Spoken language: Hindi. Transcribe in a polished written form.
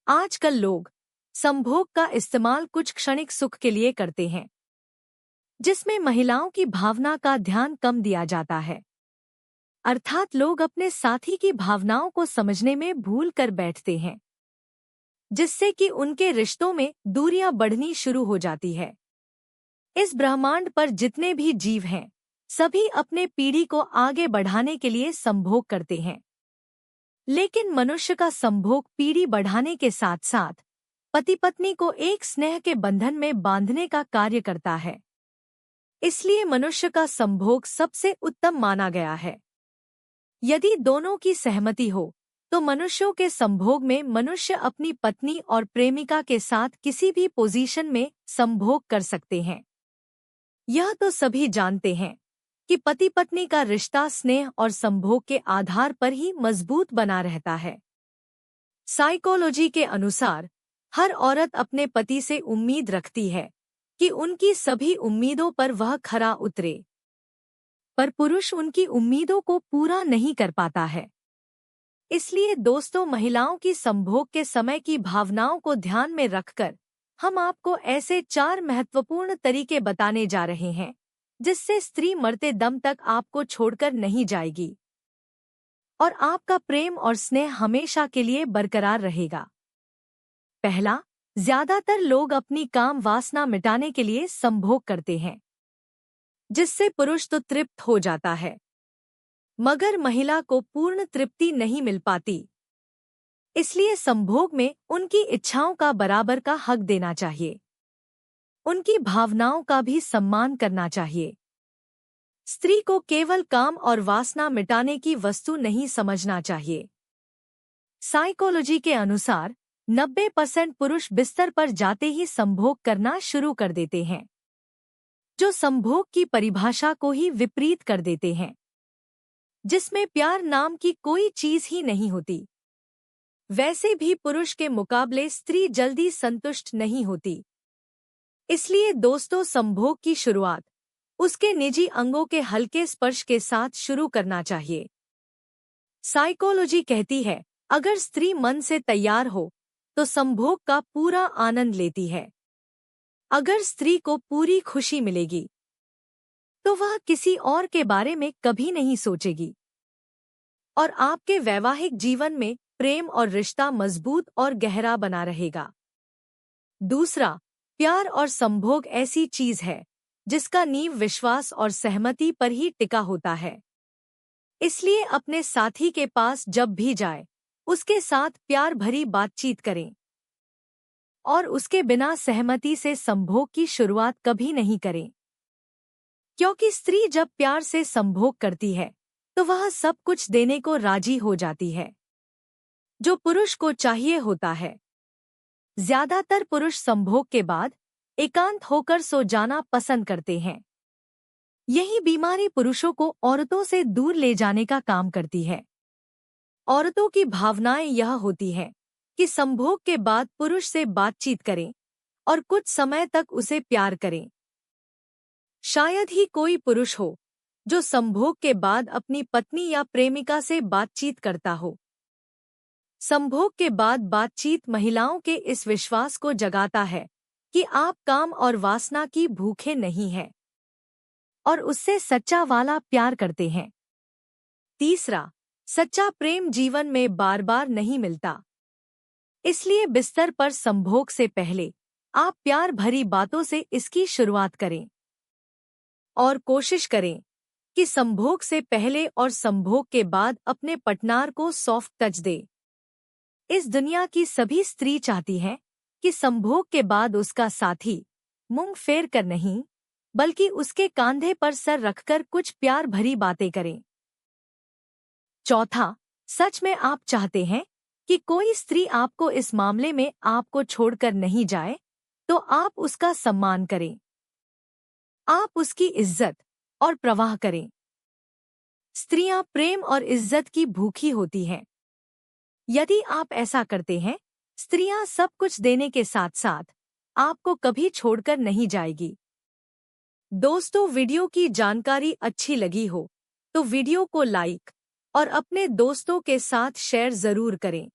आजकल लोग संभोग का इस्तेमाल कुछ क्षणिक सुख के लिए करते हैं, जिसमें महिलाओं की भावना का ध्यान कम दिया जाता है। अर्थात लोग अपने साथी की भावनाओं को समझने में भूल कर बैठते हैं, जिससे कि उनके रिश्तों में दूरियां बढ़नी शुरू हो जाती है। इस ब्रह्मांड पर जितने भी जीव हैं, सभी अपने पीढ़ी को आगे बढ़ाने के लिए संभोग करते हैं। लेकिन मनुष्य का संभोग पीढ़ी बढ़ाने के साथ साथ पति पत्नी को एक स्नेह के बंधन में बांधने का कार्य करता है। इसलिए मनुष्य का संभोग सबसे उत्तम माना गया है। यदि दोनों की सहमति हो तो मनुष्यों के संभोग में मनुष्य अपनी पत्नी और प्रेमिका के साथ किसी भी पोजीशन में संभोग कर सकते हैं। यह तो सभी जानते हैं कि पति पत्नी का रिश्ता स्नेह और संभोग के आधार पर ही मजबूत बना रहता है। साइकोलॉजी के अनुसार हर औरत अपने पति से उम्मीद रखती है कि उनकी सभी उम्मीदों पर वह खरा उतरे, पर पुरुष उनकी उम्मीदों को पूरा नहीं कर पाता है। इसलिए दोस्तों, महिलाओं की संभोग के समय की भावनाओं को ध्यान में रखकर हम आपको ऐसे 4 महत्वपूर्ण तरीके बताने जा रहे हैं, जिससे स्त्री मरते दम तक आपको छोड़कर नहीं जाएगी और आपका प्रेम और स्नेह हमेशा के लिए बरकरार रहेगा। पहला, ज्यादातर लोग अपनी काम वासना मिटाने के लिए संभोग करते हैं, जिससे पुरुष तो तृप्त हो जाता है, मगर महिला को पूर्ण तृप्ति नहीं मिल पाती। इसलिए संभोग में उनकी इच्छाओं का बराबर का हक देना चाहिए, उनकी भावनाओं का भी सम्मान करना चाहिए। स्त्री को केवल काम और वासना मिटाने की वस्तु नहीं समझना चाहिए। साइकोलॉजी के अनुसार 90% पुरुष बिस्तर पर जाते ही संभोग करना शुरू कर देते हैं, जो संभोग की परिभाषा को ही विपरीत कर देते हैं, जिसमें प्यार नाम की कोई चीज ही नहीं होती। वैसे भी पुरुष के मुकाबले स्त्री जल्दी संतुष्ट नहीं होती। इसलिए दोस्तों, संभोग की शुरुआत उसके निजी अंगों के हल्के स्पर्श के साथ शुरू करना चाहिए। साइकोलॉजी कहती है, अगर स्त्री मन से तैयार हो तो संभोग का पूरा आनंद लेती है। अगर स्त्री को पूरी खुशी मिलेगी तो वह किसी और के बारे में कभी नहीं सोचेगी और आपके वैवाहिक जीवन में प्रेम और रिश्ता मजबूत और गहरा बना रहेगा। दूसरा, प्यार और संभोग ऐसी चीज है जिसका नींव विश्वास और सहमति पर ही टिका होता है। इसलिए अपने साथी के पास जब भी जाए, उसके साथ प्यार भरी बातचीत करें और उसके बिना सहमति से संभोग की शुरुआत कभी नहीं करें। क्योंकि स्त्री जब प्यार से संभोग करती है तो वह सब कुछ देने को राजी हो जाती है, जो पुरुष को चाहिए होता है। ज्यादातर पुरुष संभोग के बाद एकांत होकर सो जाना पसंद करते हैं। यही बीमारी पुरुषों को औरतों से दूर ले जाने का काम करती है। औरतों की भावनाएं यह होती हैं कि संभोग के बाद पुरुष से बातचीत करें और कुछ समय तक उसे प्यार करें। शायद ही कोई पुरुष हो जो संभोग के बाद अपनी पत्नी या प्रेमिका से बातचीत करता हो। संभोग के बाद बातचीत महिलाओं के इस विश्वास को जगाता है कि आप काम और वासना की भूखे नहीं हैं और उससे सच्चा वाला प्यार करते हैं। तीसरा, सच्चा प्रेम जीवन में बार बार नहीं मिलता। इसलिए बिस्तर पर संभोग से पहले आप प्यार भरी बातों से इसकी शुरुआत करें और कोशिश करें कि संभोग से पहले और संभोग के बाद अपने पार्टनर को सॉफ्ट टच दे। इस दुनिया की सभी स्त्री चाहती हैं कि संभोग के बाद उसका साथी मुंह फेर कर नहीं, बल्कि उसके कंधे पर सर रखकर कुछ प्यार भरी बातें करें। चौथा, सच में आप चाहते हैं कि कोई स्त्री आपको इस मामले में आपको छोड़कर नहीं जाए, तो आप उसका सम्मान करें। आप उसकी इज्जत और परवाह करें। स्त्रियां प्रेम और इज्जत की भूखी होती हैं। यदि आप ऐसा करते हैं, स्त्रियां सब कुछ देने के साथ साथ आपको कभी छोड़कर नहीं जाएगी। दोस्तों, वीडियो की जानकारी अच्छी लगी हो तो वीडियो को लाइक और अपने दोस्तों के साथ शेयर जरूर करें।